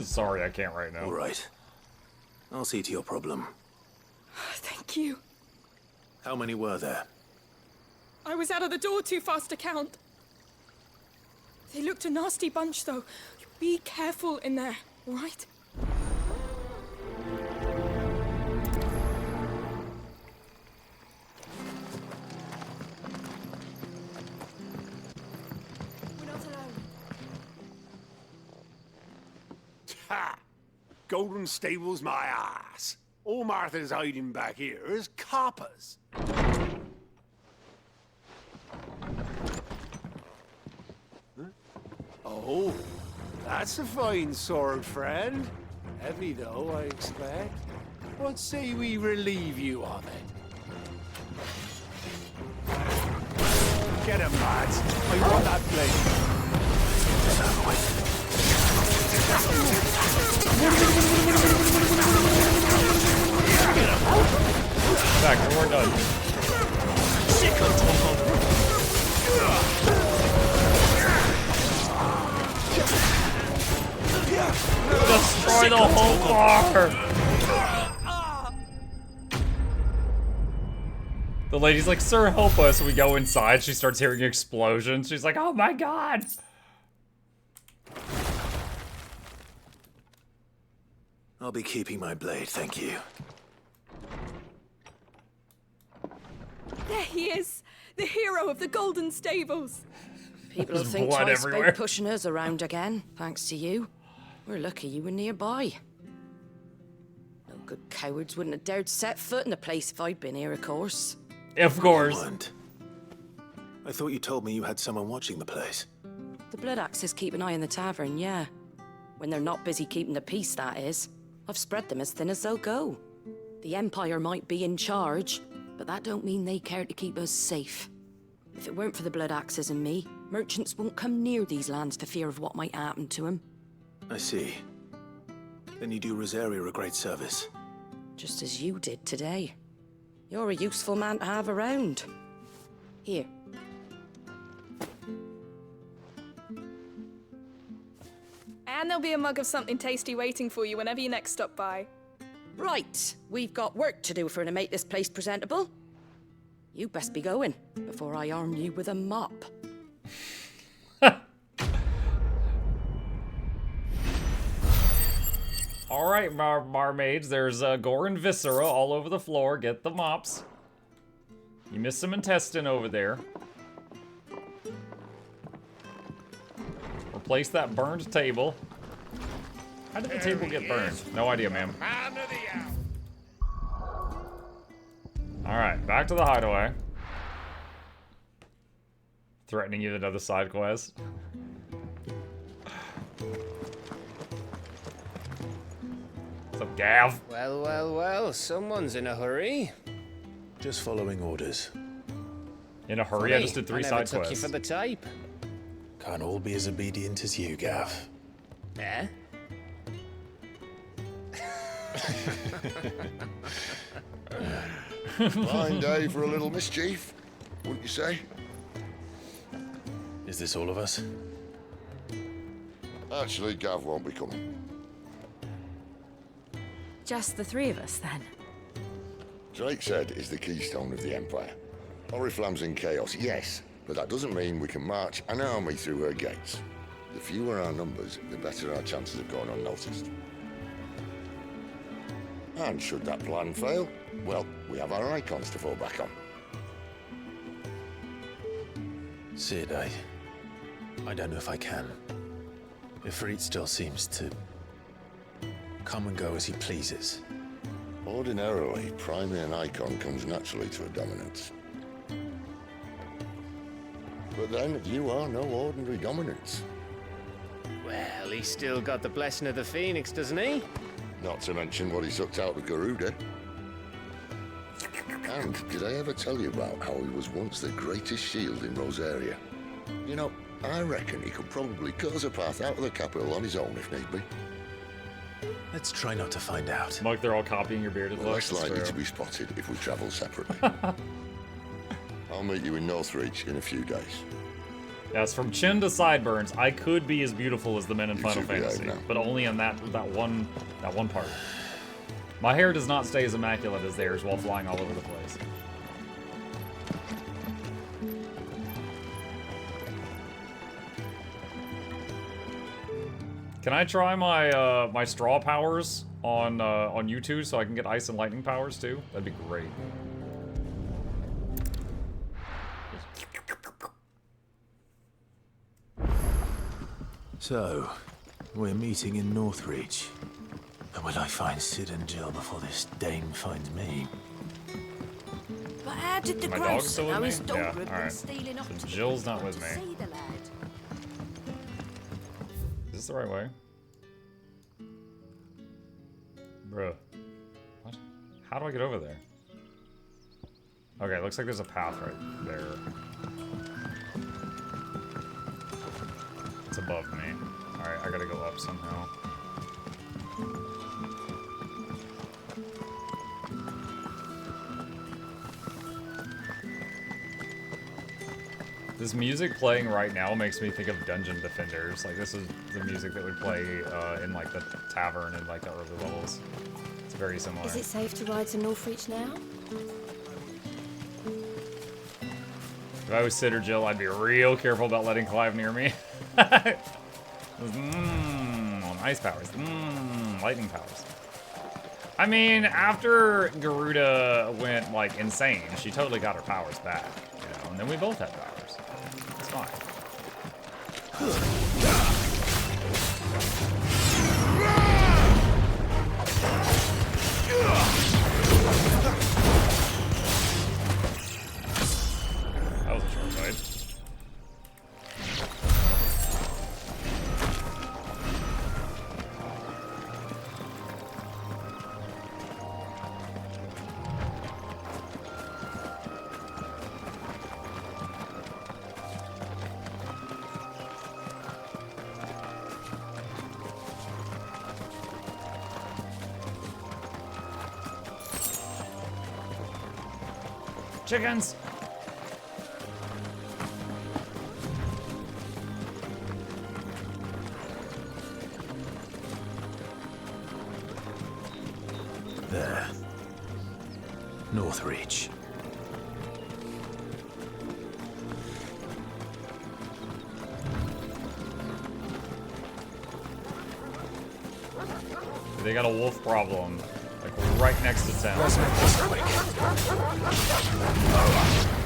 Sorry, I can't right now. All right. I'll see to your problem. Thank you. How many were there? I was out of the door too fast to count. They looked a nasty bunch, though. Be careful in there, all right? We're not alone. Ha! Golden Stable's my ass. All Martha's hiding back here is coppers. Oh, that's a fine sword, friend. Heavy, though, I expect. What say we relieve you of it? Get him, lads. I want that blade. Back, we're done. Destroy the whole bar! The lady's like, sir, help us. We go inside. She starts hearing explosions. She's like, oh my god. I'll be keeping my blade, thank you. There he is, the hero of the Golden Stables. People will think twice about pushing us around again, thanks to you. We're lucky you were nearby. No good cowards wouldn't have dared set foot in the place if I'd been here, of course. Of course. I thought you told me you had someone watching the place. The Blood Axes keep an eye on the tavern, yeah. When they're not busy keeping the peace, that is. I've spread them as thin as they'll go. The Empire might be in charge, but that don't mean they care to keep us safe. If it weren't for the Blood Axes and me, merchants won't come near these lands for fear of what might happen to them. I see. Then you do Rosaria a great service. Just as you did today. You're a useful man to have around. Here. And there'll be a mug of something tasty waiting for you whenever you next stop by. Right, we've got work to do for to make this place presentable. You best be going, before I arm you with a mop. Alright, marmaids, there's gore and viscera all over the floor. Get the mops. You missed some intestine over there. Replace that burned table. How did the table get burned? No idea, ma'am. Alright, back to the hideaway. Threatening you with another side quest. What's up, Gav? Well, well, well, someone's in a hurry. Just following orders. In a hurry? I just did 3 side quests. I never took you for the type. Can't all be as obedient as you, Gav. Eh? Fine day for a little mischief, wouldn't you say? Is this all of us? Actually, Gav won't be coming. Just the 3 of us, then? Drake's Head is the keystone of the Empire. Oriflamme's in chaos, yes, but that doesn't mean we can march an army through her gates. The fewer our numbers, the better our chances of going unnoticed. And should that plan fail, well, we have our icons to fall back on. Sid, I don't know if I can. Ifrit still seems to come and go as he pleases. Ordinarily, priming an icon comes naturally to a dominance. But then, you are no ordinary dominance. Well, he's still got the blessing of the Phoenix, doesn't he? Not to mention what he sucked out of Garuda. And did I ever tell you about how he was once the greatest shield in Rosaria? You know, I reckon he could probably cut us a path out of the capital on his own if need be. Let's try not to find out. Mug, they're all copying your bearded We're look. less likely to be spotted if we travel separately. I'll meet you in Northreach in a few days. Yes, from chin to sideburns, I could be as beautiful as the men in You Final should be out Fantasy, now. but only in that one part. My hair does not stay as immaculate as theirs while flying all over the place. Can I try my my straw powers on YouTube so I can get ice and lightning powers too? That'd be great. So, we're meeting in Northreach. But will I find Sid and Jill before this dame finds me? But how did the My dog's grouse still with know me? his dog Yeah, had been alright. stealing off So to Jill's the not with to me. see the lad? Is this the right way? Bruh. What? How do I get over there? Okay, looks like there's a path right there. It's above me. Alright, I gotta go up somehow. This music playing right now makes me think of Dungeon Defenders. Like, this is the music that would play in, like, the tavern and, like, the early levels. It's very similar. Is it safe to ride to Northreach now? If I was Sid or Jill, I'd be real careful about letting Clive near me. Ice powers. Lightning powers. I mean, after Garuda went, like, insane, she totally got her powers back. You know, and then we both had powers. It's fine. That was a short fight. Chickens! There. Northreach. They got a wolf problem, like right next to town.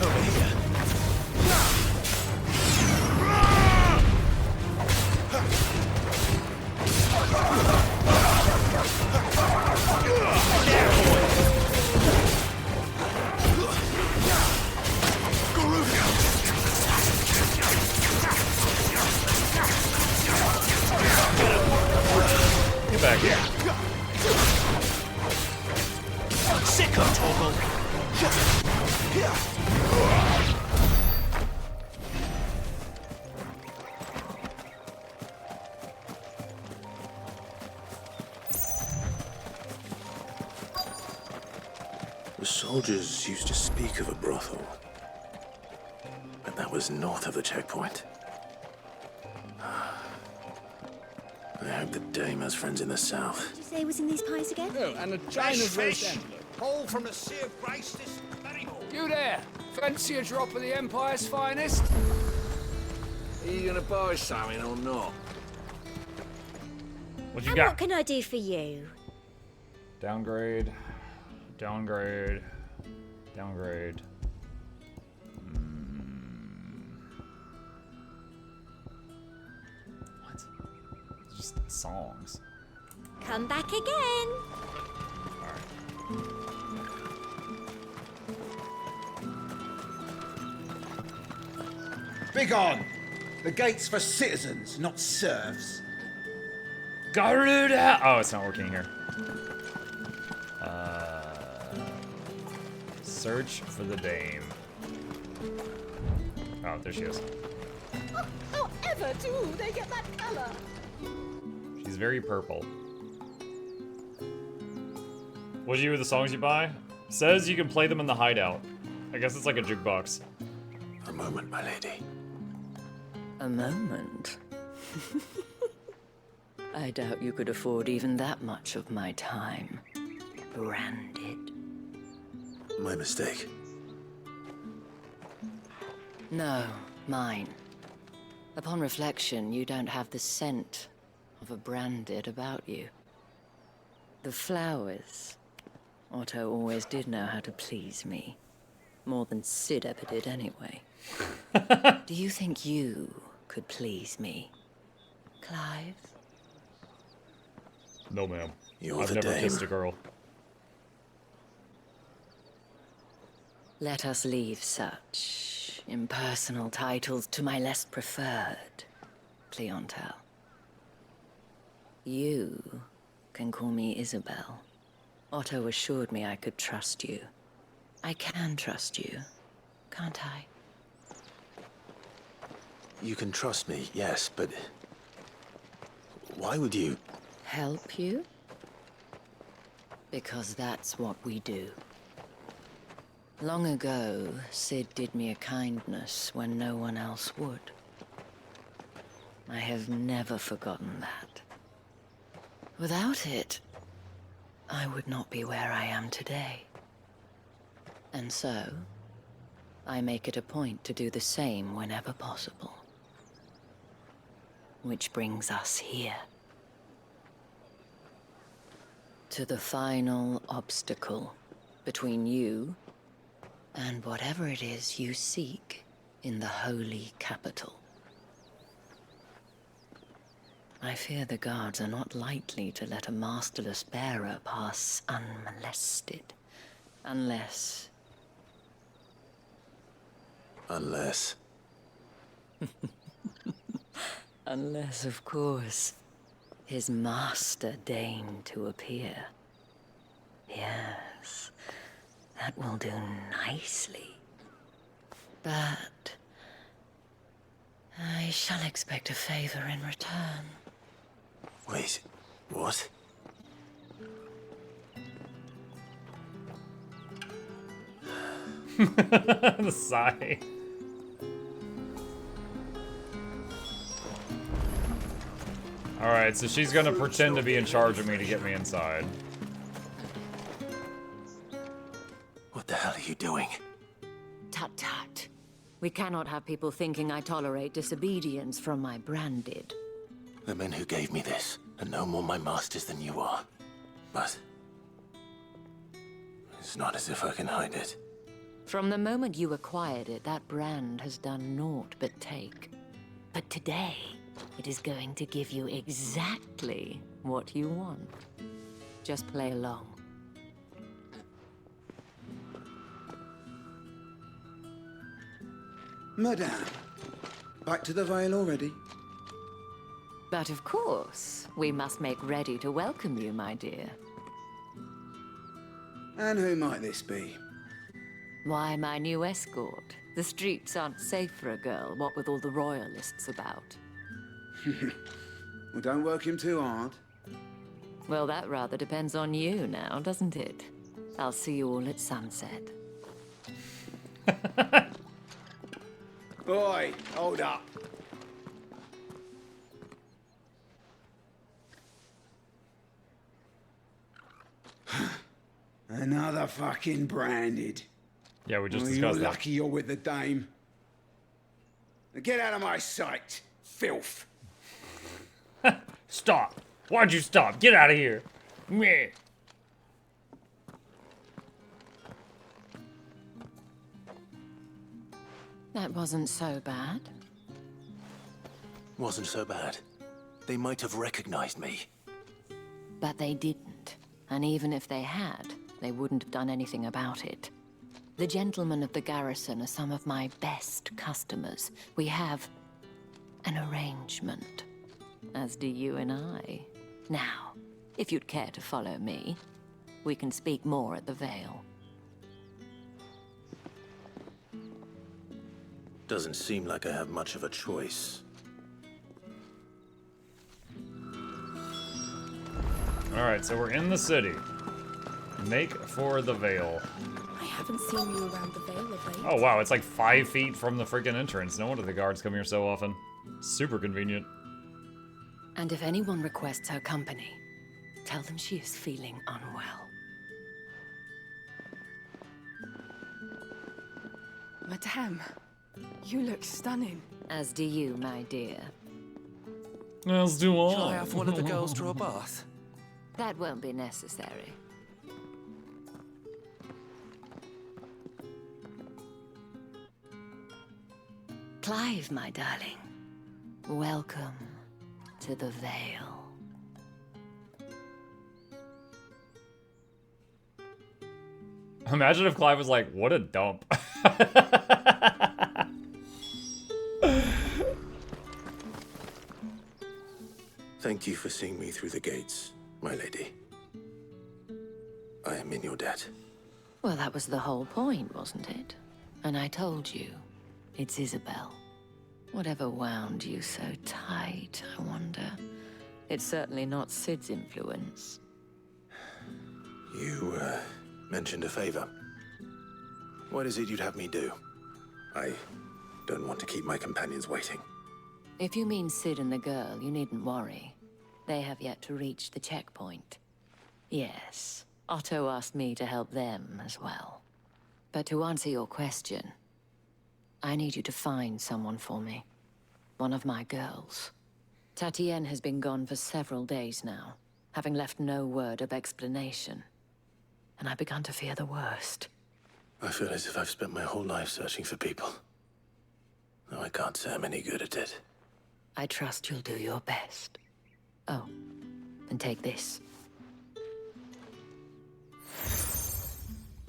Over here. Get back here. Sicko toggle. The soldiers used to speak of a brothel, but that was north of the checkpoint. I hope the dame has friends in the south. Did you say it was in these pies again? Oh, and a china of roast fish! antelope. Haul from the Sea of Grace this very morning. You there? Fancy a drop of the Empire's finest? Are you gonna buy something or not? What you And got? what can I do for you? Downgrade. Downgrade. Downgrade. What? It's just songs. Come back again. Begone! The gate's for citizens, not serfs. Garuda! Oh, it's not working here. Search for the dame. Oh, there she is. However do they get that color? She's very purple. What do you do with the songs you buy? Says you can play them in the hideout. I guess it's like a jukebox. A moment, my lady. A moment? I doubt you could afford even that much of my time. Branded. My mistake. No, mine. Upon reflection, you don't have the scent of a branded about you. The flowers. Otto always did know how to please me. More than Sid ever did anyway. Do you think you could please me, Clive? No, ma'am. You're I've the never dame. kissed a girl. Let us leave such impersonal titles to my less preferred clientele. You can call me Isabel. Otto assured me I could trust you. I can trust you, can't I? You can trust me, yes, but... why would you? Help you? Because that's what we do. Long ago, Sid did me a kindness when no one else would. I have never forgotten that. Without it, I would not be where I am today. And so, I make it a point to do the same whenever possible. Which brings us here. To the final obstacle between you and whatever it is you seek in the holy capital. I fear the guards are not likely to let a masterless bearer pass unmolested. Unless... Unless... Unless, of course, his master deigned to appear. Yes, that will do nicely. But... I shall expect a favor in return. Wait, what? The sigh. Alright, so she's gonna pretend to be in charge of me to get me inside. What the hell are you doing? Tut-tut. We cannot have people thinking I tolerate disobedience from my branded. The men who gave me this are no more my masters than you are. But... it's not as if I can hide it. From the moment you acquired it, that brand has done naught but take. But today, it is going to give you exactly what you want. Just play along. Madame, back to the Vale already? But of course, we must make ready to welcome you, my dear. And who might this be? Why, my new escort. The streets aren't safe for a girl, what with all the royalists about. Well, don't work him too hard. Well, that rather depends on you now, doesn't it? I'll see you all at sunset. Boy, hold up. Another fucking branded. Yeah, we just Well, discussed you're that. lucky you're with the dame. Now get out of my sight, filth. Stop! Why'd you stop? Get out of here! Meh. That wasn't so bad. Wasn't so bad. They might have recognized me. But they didn't. And even if they had, they wouldn't have done anything about it. The gentlemen of the garrison are some of my best customers. We have an arrangement, as do you and I. Now, if you'd care to follow me, we can speak more at the Vale. Doesn't seem like I have much of a choice. Alright, so we're in the city. Make for the Vale. I haven't seen you around the Vale of late. Oh wow, it's like 5 feet from the freaking entrance. No wonder the guards come here so often. Super convenient. And if anyone requests her company, tell them she is feeling unwell. Madame, you look stunning. As do you, my dear. As do all. Shall I have one of the girls draw a bath? That won't be necessary. Clive, my darling. Welcome to the Vale. Imagine if Clive was like, what a dump. Thank you for seeing me through the gates, my lady. I am in your debt. Well, that was the whole point, wasn't it? And I told you, it's Isabel. Whatever wound you so tight, I wonder. It's certainly not Sid's influence. You, mentioned a favor. What is it you'd have me do? I don't want to keep my companions waiting. If you mean Sid and the girl, you needn't worry. They have yet to reach the checkpoint. Yes, Otto asked me to help them as well. But to answer your question, I need you to find someone for me. One of my girls. Tatienne has been gone for several days now, having left no word of explanation. And I've begun to fear the worst. I feel as if I've spent my whole life searching for people. Though I can't say I'm any good at it. I trust you'll do your best. Oh, and take this.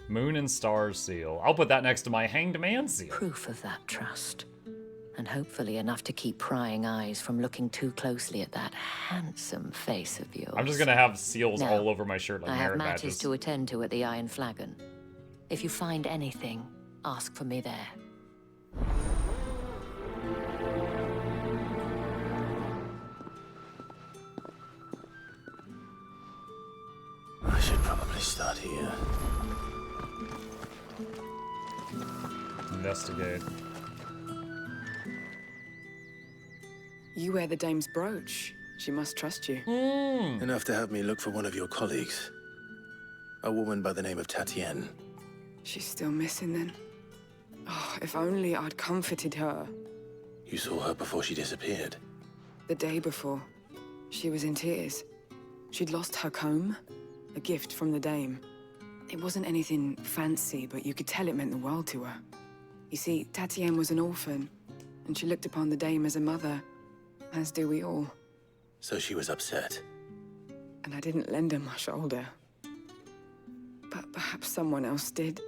Moon and Stars seal. I'll put that next to my Hanged Man seal. Proof of that trust. And hopefully enough to keep prying eyes from looking too closely at that handsome face of yours. I'm just gonna have seals Now, all over my shirt like I have merit matters badges. to attend to at the Iron Flagon. If you find anything, ask for me there. I should probably start here. Investigate. You wear the dame's brooch. She must trust you. Enough to have me look for one of your colleagues. A woman by the name of Tatienne. She's still missing then. Oh, if only I'd comforted her. You saw her before she disappeared. The day before, she was in tears. She'd lost her comb, a gift from the dame. It wasn't anything fancy, but you could tell it meant the world to her. You see, Tatienne was an orphan, and she looked upon the dame as a mother, as do we all. So she was upset. And I didn't lend her my shoulder. But perhaps someone else did.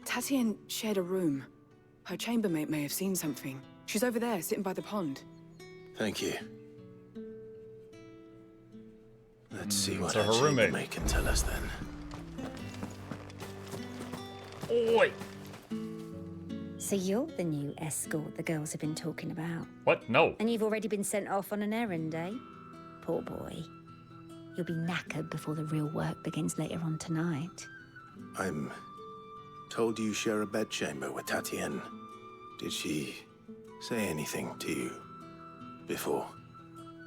Tatienne shared a room. Her chambermaid may have seen something. She's over there, sitting by the pond. Thank you. Let's see what so our her roommate chambermaid can tell us then. Oi! So you're the new escort the girls have been talking about. What? No. And you've already been sent off on an errand, eh? Poor boy. You'll be knackered before the real work begins later on tonight. I'm told you share a bedchamber with Tatienne. Did she say anything to you before?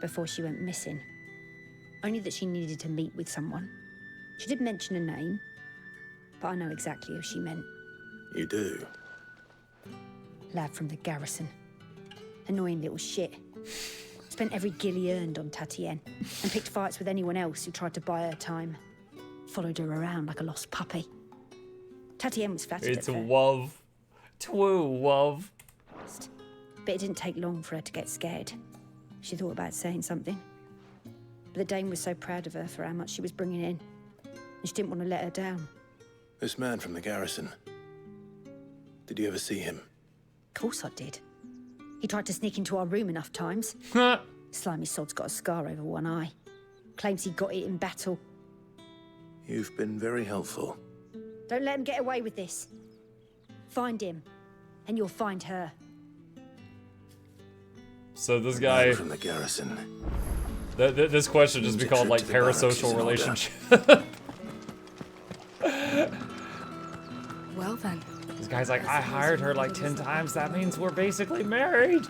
Before she went missing. Only that she needed to meet with someone. She did mention a name, but I know exactly who she meant. You do? Lad from the garrison. Annoying little shit. Spent every guil he earned on Tatienne, and picked fights with anyone else who tried to buy her time. Followed her around like a lost puppy. Tatienne was flattered It's at first, Wov. Twoo, Wov. but it didn't take long for her to get scared. She thought about saying something. But the dame was so proud of her for how much she was bringing in, and she didn't want to let her down. This man from the garrison. Did you ever see him? Of course I did. He tried to sneak into our room enough times. Slimy sod's got a scar over one eye. Claims he got it in battle. You've been very helpful. Don't let him get away with this. Find him, and you'll find her. So this Man guy, from the garrison. this question just be Means a called trip like to the barracks is parasocial in order. relationship. Well then. This guy's like, I hired her like 10 times. That means we're basically married.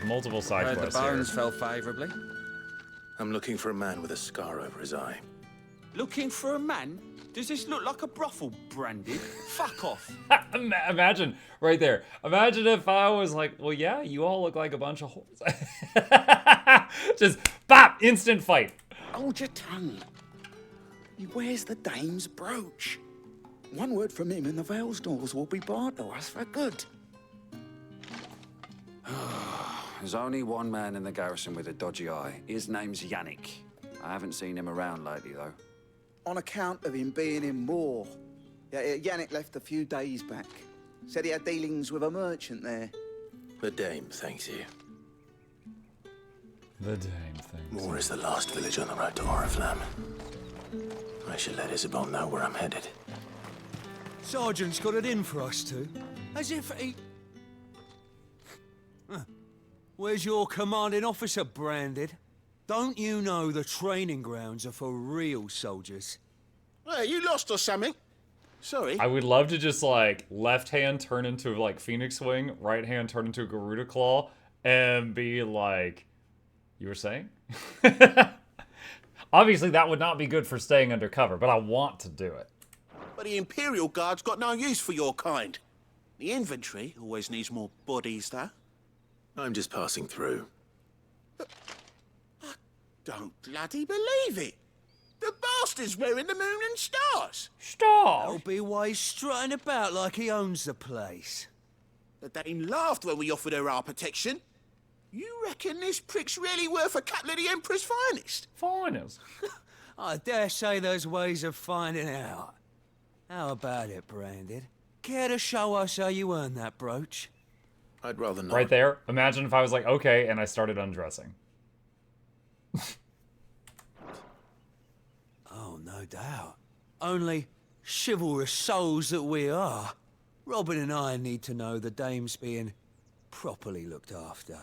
multiple side Heard the quests here. bones fell favourably. I'm looking for a man with a scar over his eye. Looking for a man? Does this look like a brothel, Branded? Fuck off. Imagine, right there. Imagine if I was like, well, yeah, you all look like a bunch of whores. Just, bop, instant fight. Hold your tongue. He wears the dame's brooch. One word from him and the Vale's doors will be barred to us for good. There's only one man in the garrison with a dodgy eye. His name's Yannick. I haven't seen him around lately, though. On account of him being in war. Yeah, Yannick left a few days back. Said he had dealings with a merchant there. The dame thanks you. The dame thing. Moor is the last village on the road to Oriflamme. I should let Isabel know where I'm headed. Sergeant's got it in for us two. As if he... Where's your commanding officer, Branded? Don't you know the training grounds are for real soldiers? Hey, you lost or something? Sorry. I would love to just, like, left hand turn into, like, Phoenix Wing, right hand turn into Garuda Claw, and be like, you were saying? Obviously, that would not be good for staying undercover, but I want to do it. But the Imperial Guard's got no use for your kind. The infantry always needs more bodies, though. I'm just passing through. Don't bloody believe it. The bastard's wearing the moon and stars. That'll be why he's strutting about like he owns the place. The Dane laughed when we offered her our protection. You reckon this prick's really worth a couple of the Emperor's finest? Finest? I dare say there's ways of finding out. How about it, Branded? Care to show us how you earned that brooch? I'd rather not. Right there. Imagine if I was like, okay, and I started undressing. Oh, no doubt. Only, chivalrous souls that we are, Robin and I need to know the dame's being properly looked after.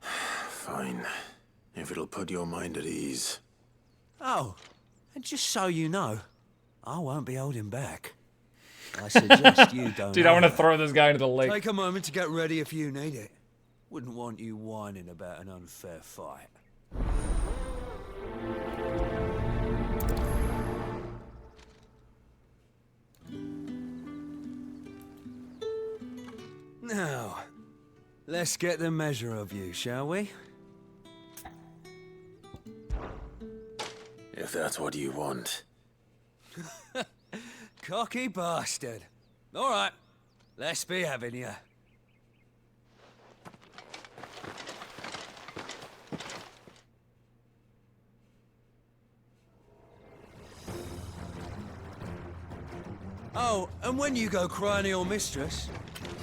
Fine. If it'll put your mind at ease. Oh, and just so you know, I won't be holding back. I suggest you don't. Dude, I want to throw this guy into the lake. Take a moment to get ready if you need it. Wouldn't want you whining about an unfair fight. Now, let's get the measure of you, shall we? If that's what you want. Cocky bastard. All right, let's be having you. Oh, and when you go crying to your mistress,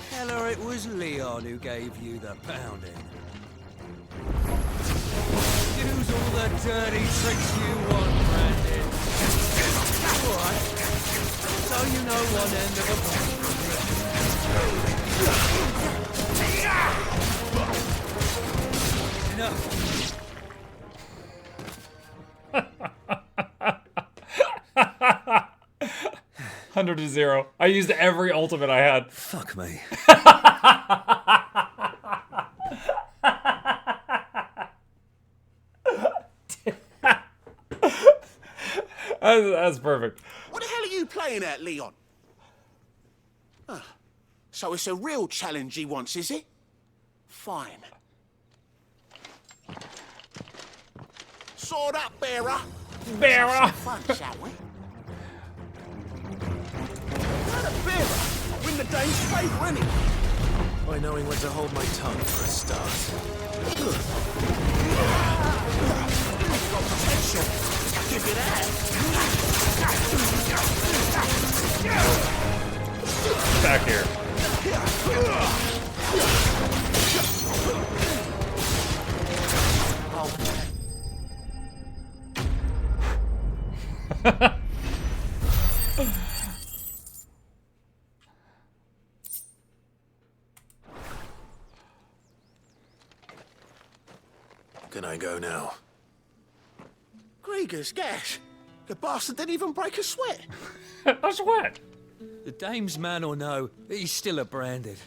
tell her it was Leon who gave you the pounding. Use all the dirty tricks you want, Brandon. All right. So you know one end of a Enough. 100 to 0. I used every ultimate I had. Fuck me. That's perfect. What the hell are you playing at, Leon? So it's a real challenge he wants, is it? Fine. Sword up, bearer. Bearer. Let's have some fun, shall we? Not a bearer. Win the Dane's favour, innit? By knowing when to hold my tongue for a start. Got potential. Give it out. Back here. Can I go now? Krieger's gas. The bastard didn't even break a sweat. A sweat? The dame's man or no, he's still a branded.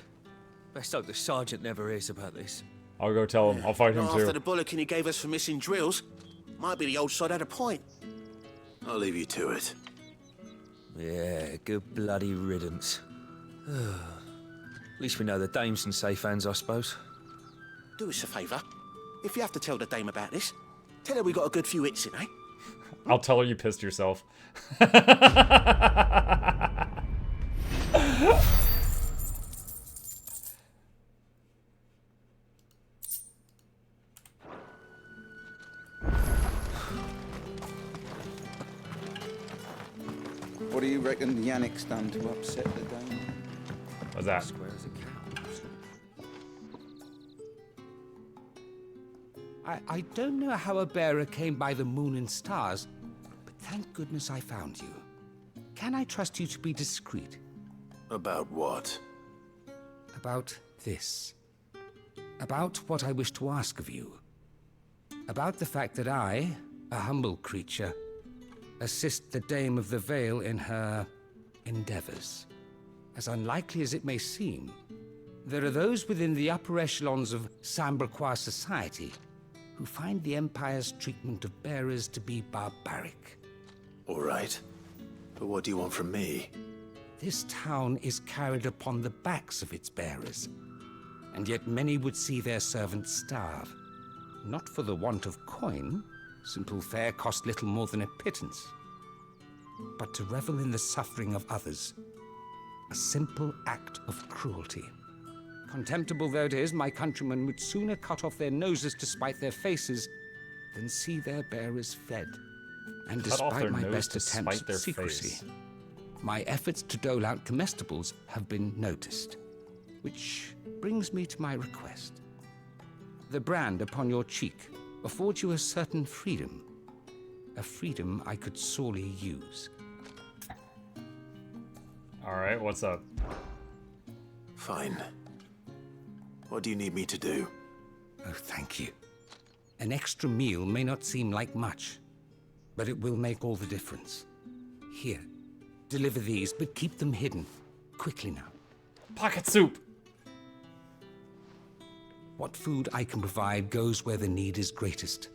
Best hope the sergeant never hears about this. I'll go tell him. I'll fight him Not too. after the bollocking he gave us for missing drills. Might be the old sod had a point. I'll leave you to it. Yeah, good bloody riddance. At least we know the dame's in safe hands, I suppose. Do us a favour. If you have to tell the dame about this, tell her we got a good few hits in, eh? I'll tell her you pissed yourself. What do you reckon Yannick's done to upset the dame? What's that? I don't know how a bearer came by the moon and stars, but thank goodness I found you. Can I trust you to be discreet? About what? About this. About what I wish to ask of you. About the fact that I, a humble creature, assist the Dame of the Vale in her endeavors. As unlikely as it may seem, there are those within the upper echelons of Samberquois society who find the Empire's treatment of bearers to be barbaric. All right. But what do you want from me? This town is carried upon the backs of its bearers, and yet many would see their servants starve. Not for the want of coin, simple fare cost little more than a pittance, but to revel in the suffering of others, a simple act of cruelty. Contemptible though it is, my countrymen would sooner cut off their noses to spite their faces than see their bearers fed. And Cut off despite their my nose best to attempts spite at their secrecy, face. my efforts to dole out comestibles have been noticed. Which brings me to my request. The brand upon your cheek affords you a certain freedom. A freedom I could sorely use. Alright, what's up? Fine. What do you need me to do? Oh, thank you. An extra meal may not seem like much, but it will make all the difference. Here, deliver these, but keep them hidden. Quickly now. Pocket soup! What food I can provide goes where the need is greatest.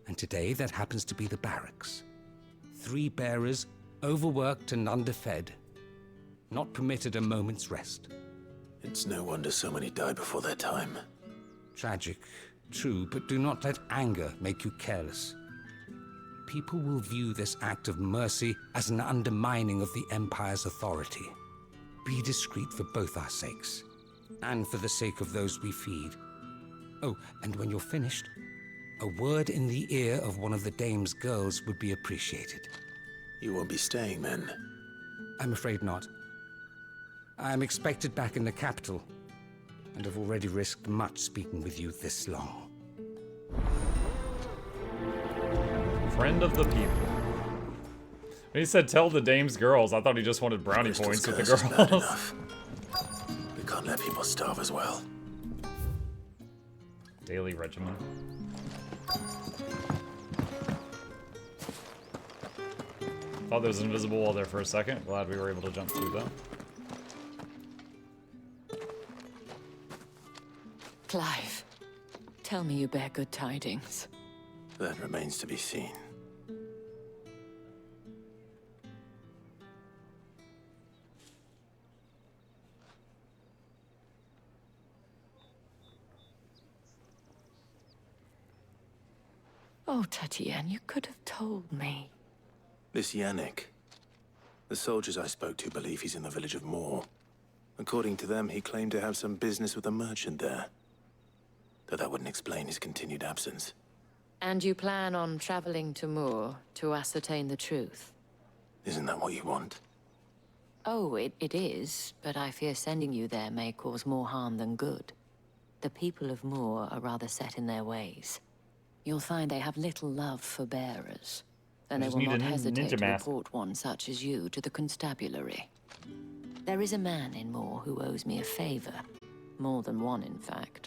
And today, that happens to be the barracks. 3 bearers, overworked and underfed, not permitted a moment's rest. It's no wonder so many die before their time. Tragic, true, but do not let anger make you careless. People will view this act of mercy as an undermining of the Empire's authority. Be discreet for both our sakes, and for the sake of those we feed. Oh, and when you're finished, a word in the ear of one of the Dame's girls would be appreciated. You won't be staying, then? I'm afraid not. I'm expected back in the capital, and have already risked much speaking with you this long. Friend of the people. When he said tell the dame's girls, I thought he just wanted brownie points with the Curse is bad girls. enough. We can't let people starve as well. Daily regimen. Thought there was an invisible wall there for a second. Glad we were able to jump through that. Clive, tell me you bear good tidings. That remains to be seen. Oh, Tatienne, you could have told me. This Yannick. The soldiers I spoke to believe he's in the village of Moor. According to them, he claimed to have some business with a merchant there. Though that wouldn't explain his continued absence. And you plan on traveling to Moor to ascertain the truth? Isn't that what you want? Oh, it is, but I fear sending you there may cause more harm than good. The people of Moor are rather set in their ways. You'll find they have little love for bearers, and they just will need a not hesitate ninja to mask. report one such as you to the constabulary. There is a man in Moor who owes me a favor. More than one, in fact.